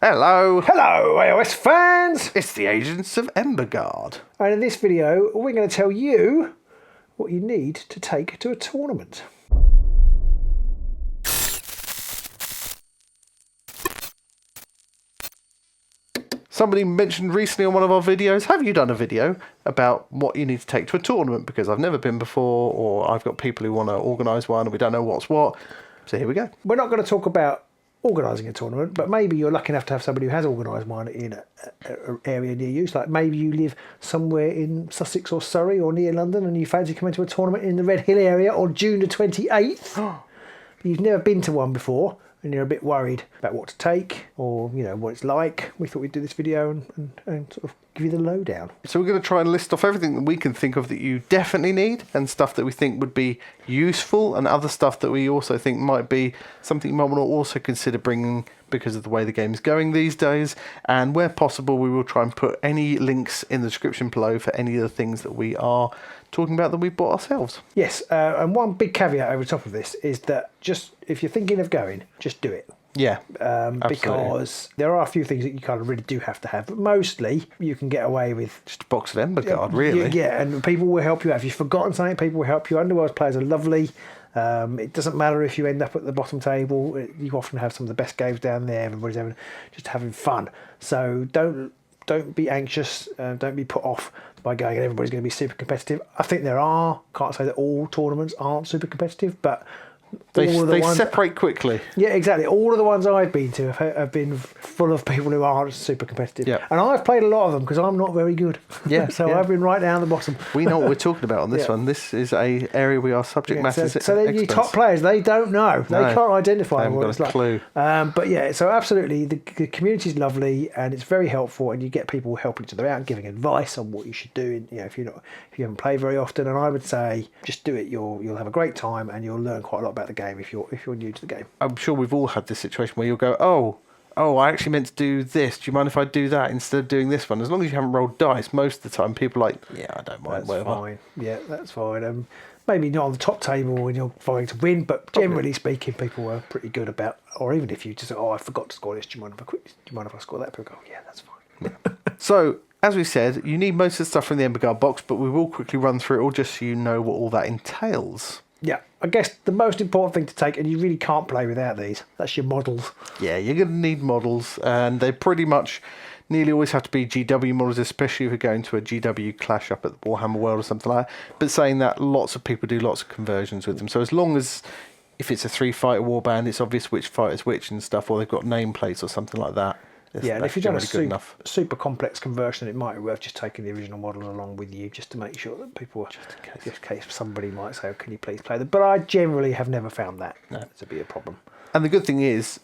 Hello! Hello, AOS fans! It's the Agents of Emberguard. And in this video, we're going to tell you what you need to take to a tournament. Somebody mentioned recently on one of our videos, have you done a video about what you need to take to a tournament? Because I've never been before, or I've got people who want to organise one and we don't know what's what. So here we go. We're not going to talk about organising a tournament, but maybe you're lucky enough to have somebody who has organised one in an area near you. So like maybe you live somewhere in Sussex or Surrey or near London and you fancy coming to a tournament in the Red Hill area on June the 28th. But you've never been to one before and you're a bit worried about what to take or, you know, what it's like. We thought we'd do this video and sort of give you the lowdown. So we're going to try and list off everything that we can think of that you definitely need and stuff that we think would be useful and other stuff that we also think might be something you might want to also consider bringing because of the way the game's going these days. And where possible, we will try and put any links in the description below for any of the things that we are talking about that we bought ourselves. Yes, and one big caveat over the top of this is that just if you're thinking of going, just do it. Yeah, because there are a few things that you kind of really do have to have, but mostly you can get away with just a box of Emberguard, really. Yeah, and people will help you out. If you've forgotten something, people will help you. Underworlds players are lovely. It doesn't matter if you end up at the bottom table. You often have some of the best games down there. Everybody's just having fun. So don't be anxious. Don't be put off by going and everybody's going to be super competitive. I think there are. Can't say that all tournaments aren't super competitive, but they separate quickly. Yeah, exactly. All of the ones I've been to have been full of people who aren't super competitive. Yeah. And I've played a lot of them because I'm not very good. Yeah. So I've been right down the bottom. We know what we're talking about on this one. This is a area we are subject matter experts. So your top players, they don't know. They can't identify what it's like. Clue. But yeah, so absolutely, the community is lovely and it's very helpful, and you get people helping each other out and giving advice on what you should do. You know, if you haven't played very often, and I would say just do it. You'll have a great time and you'll learn quite a lot about the game if you're new to the game. I'm sure we've all had this situation where you'll go, oh, I actually meant to do this. Do you mind if I do that instead of doing this one? As long as you haven't rolled dice, most of the time people are like, yeah, I don't mind. That's fine. Yeah, that's fine. Maybe not on the top table when you're vying to win, but generally speaking, people were pretty good about. Or even if you just, I forgot to score this. Do you mind if I score that? People go, yeah, that's fine. Yeah. So, as we said, you need most of the stuff from the Emberguard box, but we will quickly run through it all just so you know what all that entails. Yeah, I guess the most important thing to take, and you really can't play without these, that's your models. Yeah, you're going to need models, and they pretty much nearly always have to be GW models, especially if you're going to a GW clash up at the Warhammer World or something like that. But saying that, lots of people do lots of conversions with them. So as long as, if it's a 3-fighter warband, it's obvious which fighter's which and stuff, or they've got nameplates or something like that. Yeah, and if you've done a super complex conversion, it might be worth just taking the original models along with you just to make sure that people, just in case somebody might say, oh, can you please play them? But I generally have never found that to be a problem. And the good thing is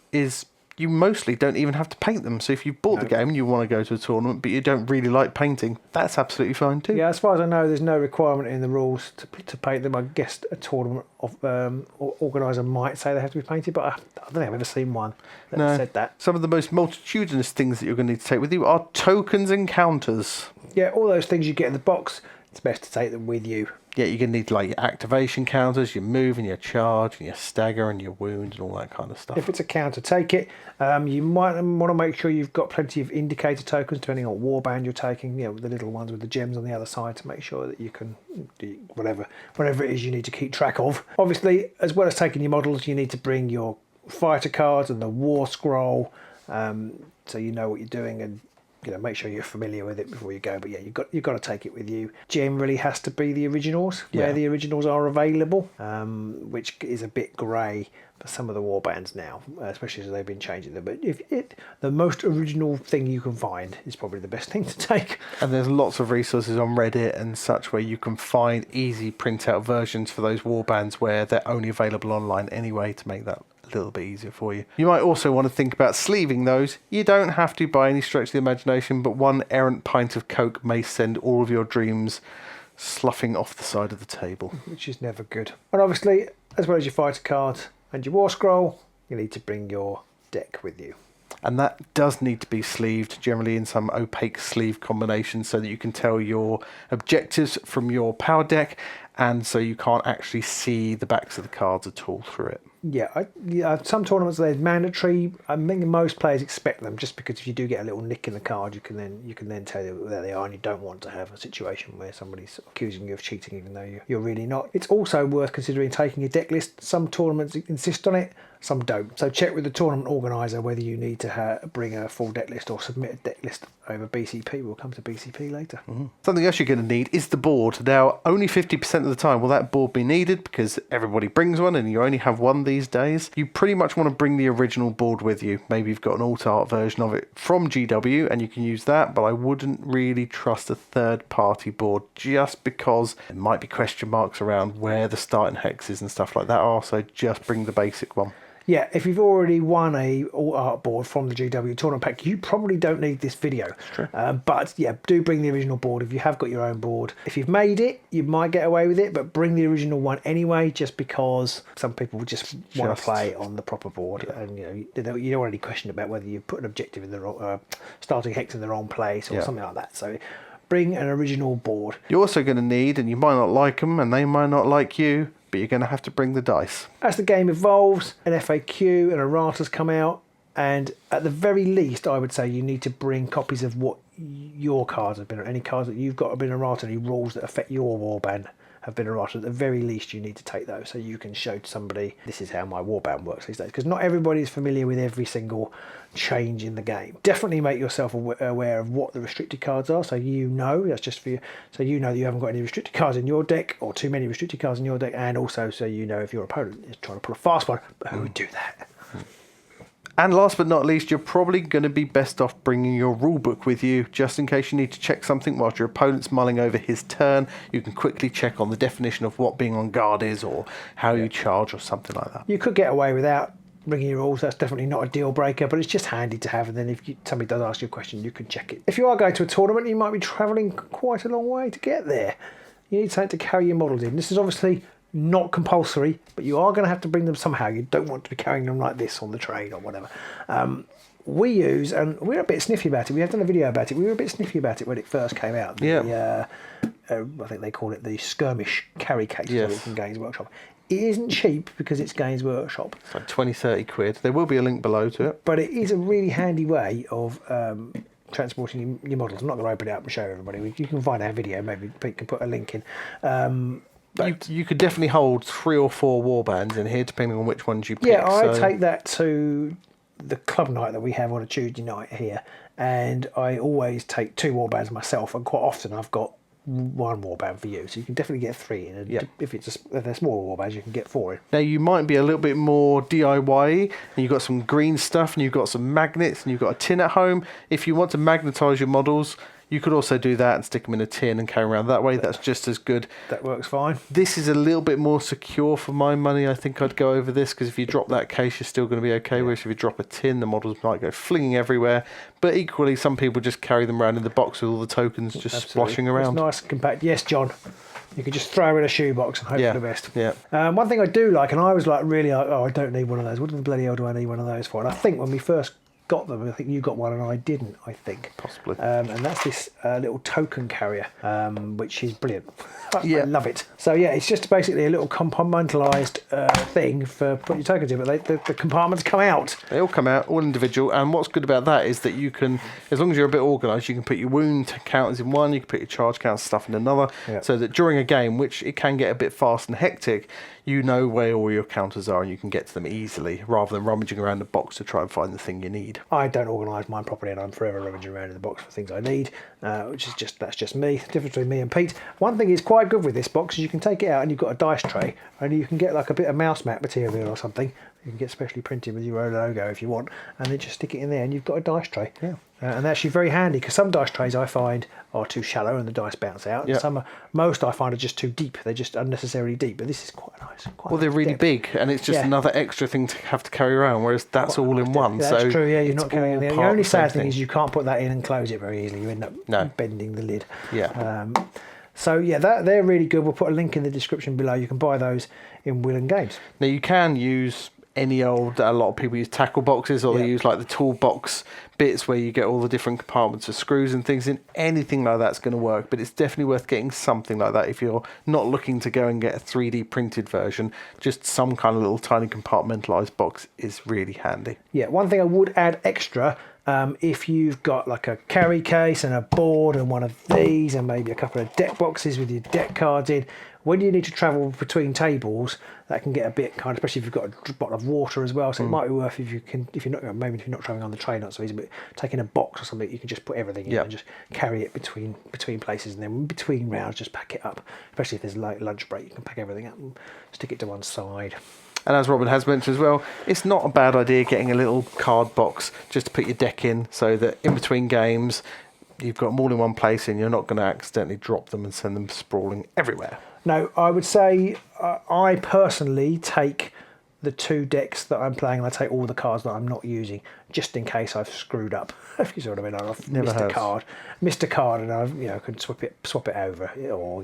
you mostly don't even have to paint them. So if you bought the game and you want to go to a tournament, but you don't really like painting, that's absolutely fine too. Yeah, as far as I know, there's no requirement in the rules to paint them. I guess a tournament organiser might say they have to be painted, but I don't think I've ever seen one that said that. Some of the most multitudinous things that you're going to need to take with you are tokens and counters. Yeah, all those things you get in the box, it's best to take them with you. Yeah, you're going to need like your activation counters, your move and your charge and your stagger and your wound and all that kind of stuff. If it's a counter, take it. You might want to make sure you've got plenty of indicator tokens depending on what warband you're taking, you know, the little ones with the gems on the other side to make sure that you can do whatever it is you need to keep track of. Obviously, as well as taking your models, you need to bring your fighter cards and the war scroll so you know what you're doing and make sure you're familiar with it before you go. But yeah, you've got to take it with you. Generally has to be the originals, where the originals are available, which is a bit grey for some of the warbands now, especially as they've been changing them. But the most original thing you can find is probably the best thing to take. And there's lots of resources on Reddit and such where you can find easy printout versions for those warbands where they're only available online anyway to make that a little bit easier for you. You might also want to think about sleeving those. You don't have to by any stretch of the imagination, but one errant pint of Coke may send all of your dreams sloughing off the side of the table. Which is never good. And obviously, as well as your fighter cards and your war scroll, you need to bring your deck with you. And that does need to be sleeved, generally in some opaque sleeve combination, so that you can tell your objectives from your power deck, and so you can't actually see the backs of the cards at all through it. Some tournaments they're mandatory. I think most players expect them, just because if you do get a little nick in the card, you can then tell them where they are, and you don't want to have a situation where somebody's accusing you of cheating, even though you're really not. It's also worth considering taking a deck list. Some tournaments insist on it, some don't. So check with the tournament organizer whether you need to bring a full deck list or submit a deck list over BCP. We'll come to BCP later. Something else you're going to need is the board. Now, only 50% of the time will that board be needed, because everybody brings one and you only have one these days. You pretty much want to bring the original board with you. Maybe you've got an alt-art version of it from GW and you can use that, but I wouldn't really trust a third-party board, just because there might be question marks around where the starting hexes and stuff like that are, so just bring the basic one. Yeah, if you've already won a alt-art board from the GW tournament pack, you probably don't need this video. True. But yeah, do bring the original board if you have got your own board. If you've made it, you might get away with it, but bring the original one anyway, just because some people just want to play on the proper board. Yeah. And you don't want any question about whether you put an objective in the wrong, starting hex in the wrong place or something like that. So bring an original board. You're also going to need, and you might not like them and they might not like you, but you're going to have to bring the dice. As the game evolves, an FAQ and erratas come out, and at the very least, I would say you need to bring copies of what your cards have been, or any cards that you've got have been errata, any rules that affect your warband have been errata. At the very least, you need to take those so you can show to somebody, this is how my warband works these days, because not everybody is familiar with every single change in the game. Definitely make yourself aware of what the restricted cards are, so you know, that's just for you, so you know that you haven't got any restricted cards in your deck, or too many restricted cards in your deck, and also so you know if your opponent is trying to pull a fast one. But who would do that? And last but not least, you're probably going to be best off bringing your rulebook with you, just in case you need to check something whilst your opponent's mulling over his turn. You can quickly check on the definition of what being on guard is, or how you charge, or something like that. You could get away without bringing your rules. That's definitely not a deal breaker, but it's just handy to have, and then if somebody does ask you a question, you can check it. If you are going to a tournament, you might be travelling quite a long way to get there. You need something to carry your models in. This is obviously not compulsory, but you are going to have to bring them somehow. You don't want to be carrying them like this on the train or whatever. We use, and we're a bit sniffy about it. We have done a video about it. We were a bit sniffy about it when it first came out. I think they call it the Skirmish carry case from Games Workshop. It isn't cheap because it's Games Workshop. It's like 20-30 quid. There will be a link below to it. But it is a really handy way of transporting your models. I'm not going to open it up and show everybody. You can find our video. Maybe Pete can put a link in. But you could definitely hold 3 or 4 warbands in here, depending on which ones you pick. Yeah, I take that to the club night that we have on a Tuesday night here, and I always take 2 warbands myself, and quite often I've got 1 warband for you, so you can definitely get 3 in. And if they're smaller warbands, you can get 4 in. Now you might be a little bit more DIY, and you've got some green stuff, and you've got some magnets, and you've got a tin at home. If you want to magnetise your models, you could also do that and stick them in a tin and carry around that way. That's just as good. That works fine. This is a little bit more secure for my money. I think I'd go over this, because if you drop that case, you're still going to be okay. Whereas if you drop a tin, the models might go flinging everywhere. But equally, some people just carry them around in the box with all the tokens just splashing around. It's nice and compact. Yes, John. You could just throw in a shoebox and hope for the best. Yeah. One thing I do like, and I was like really like, I don't need one of those. What the bloody hell do I need one of those for? And I think when we first got them, I think you got one and I didn't, I think. Possibly. And that's this little token carrier, which is brilliant. I love it. So yeah, it's just basically a little compartmentalised thing for putting your tokens in, but the compartments come out. They all come out, all individual, and what's good about that is that you can, as long as you're a bit organised, you can put your wound counters in one, you can put your charge counters stuff in another, so that during a game, which it can get a bit fast and hectic, you know where all your counters are and you can get to them easily, rather than rummaging around the box to try and find the thing you need. I don't organise mine properly, and I'm forever rummaging around in the box for things I need, which is that's just me. The difference between me and Pete. One thing is quite good with this box is you can take it out and you've got a dice tray, and you can get like a bit of mouse mat material or something. You can get specially printed with your own logo if you want, and then just stick it in there and you've got a dice tray. Yeah. And that's actually very handy, because some dice trays I find are too shallow and the dice bounce out. Yeah. Most I find are just too deep. They're just unnecessarily deep, but this is quite nice. Well, they're really big, and it's just another extra thing to have to carry around, whereas that's all in one. That's true, yeah, you're not carrying it. The only sad thing is you can't put that in and close it very easily. You end up bending the lid. Yeah. So yeah, they're really good. We'll put a link in the description below. You can buy those in Will and Games. Now you can use any old, a lot of people use tackle boxes, or they use like the toolbox bits where you get all the different compartments of screws and things in. Anything like that's going to work, but it's definitely worth getting something like that if you're not looking to go and get a 3D printed version. Just some kind of little tiny compartmentalized box is really handy. Yeah, one thing I would add extra, if you've got like a carry case and a board and one of these and maybe a couple of deck boxes with your deck cards in, when you need to travel between tables, that can get a bit kind of, especially if you've got a bottle of water as well. So it might be worth, if you're not traveling on the train, not so easy, but taking a box or something, you can just put everything in and just carry it between places, and then between rounds just pack it up. Especially if there's like lunch break, you can pack everything up and stick it to one side. And as Robin has mentioned as well, it's not a bad idea getting a little card box just to put your deck in, so that in between games you've got them all in one place and you're not going to accidentally drop them and send them sprawling everywhere. No, I would say I personally take the 2 decks that I'm playing, and I take all the cards that I'm not using, just in case I've screwed up. If you see what I mean, I've missed a card, and I've could swap it over, or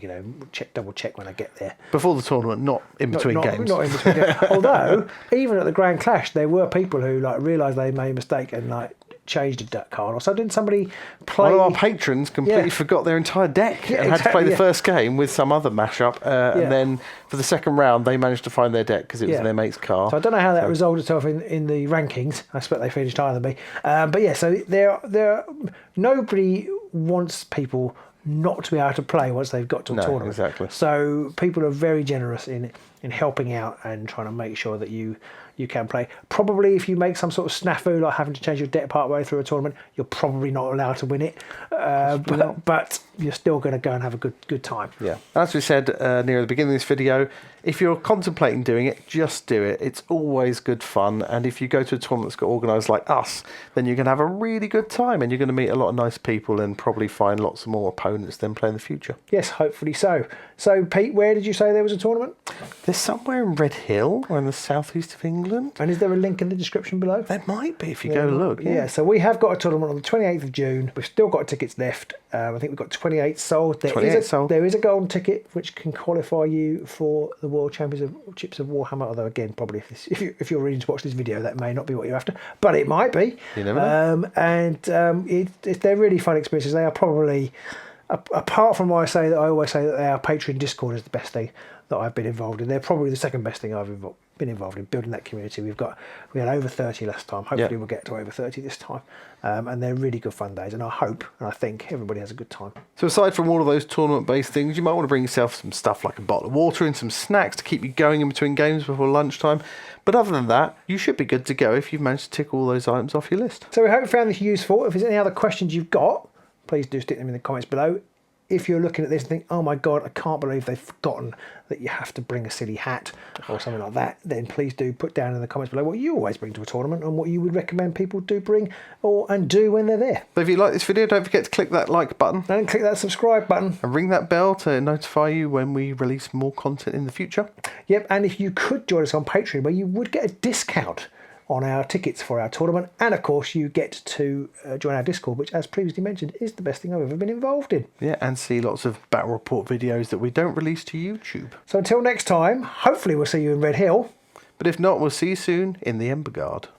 double check when I get there. Before the tournament, not in between games. Not in between games. Although even at the Grand Clash, there were people who realised they made a mistake and changed a deck card, or so didn't somebody play? One of our patrons completely forgot their entire deck and had to play the first game with some other mashup, and then for the second round they managed to find their deck because it was in their mate's car. So I don't know how that resolved itself in the rankings. I expect they finished higher than me, but yeah. So there nobody wants people not to be able to play once they've got to a tournament. Exactly. So people are very generous in helping out and trying to make sure that you can play. Probably if you make some sort of snafu, like having to change your deck part way through a tournament, you're probably not allowed to win it. But you're still going to go and have a good time. Yeah. As we said near the beginning of this video, if you're contemplating doing it, just do it. It's always good fun. And if you go to a tournament that's got organised like us, then you're going to have a really good time, and you're going to meet a lot of nice people and probably find lots of more opponents than play in the future. Yes, hopefully so. So, Pete, where did you say there was a tournament? There's somewhere in Red Hill, or in the southeast of England. And is there a link in the description below? There might be if you go look. Yeah, so we have got a tournament on the 28th of June. We've still got tickets left. I think we've got 28 sold. There is a golden ticket which can qualify you for the World Championships of Warhammer. Although again, probably if you're ready to watch this video, that may not be what you're after, but it might be. You never know. They're really fun experiences. They are probably, apart from why I always say that our Patreon Discord is the best thing that I've been involved in. They're probably the second best thing I've been involved in, building that community. We had over 30 last time. Hopefully we'll get to over 30 this time. And they're really good fun days, and I hope and I think everybody has a good time. So aside from all of those tournament-based things, you might want to bring yourself some stuff like a bottle of water and some snacks to keep you going in between games before lunchtime. But other than that, you should be good to go if you've managed to tick all those items off your list. So we hope you found this useful. If there's any other questions you've got, please do stick them in the comments below. If you're looking at this and think, oh my God, I can't believe they've forgotten that you have to bring a silly hat or something like that, then please do put down in the comments below what you always bring to a tournament and what you would recommend people do bring and do when they're there. So if you like this video, don't forget to click that like button. And click that subscribe button. And ring that bell to notify you when we release more content in the future. Yep, and if you could join us on Patreon, where you would get a discount on our tickets for our tournament, and of course you get to join our Discord, which, as previously mentioned, is the best thing I've ever been involved in. Yeah, and see lots of battle report videos that we don't release to YouTube. So until next time, hopefully we'll see you in Red Hill. But if not, we'll see you soon in the Ember Guard.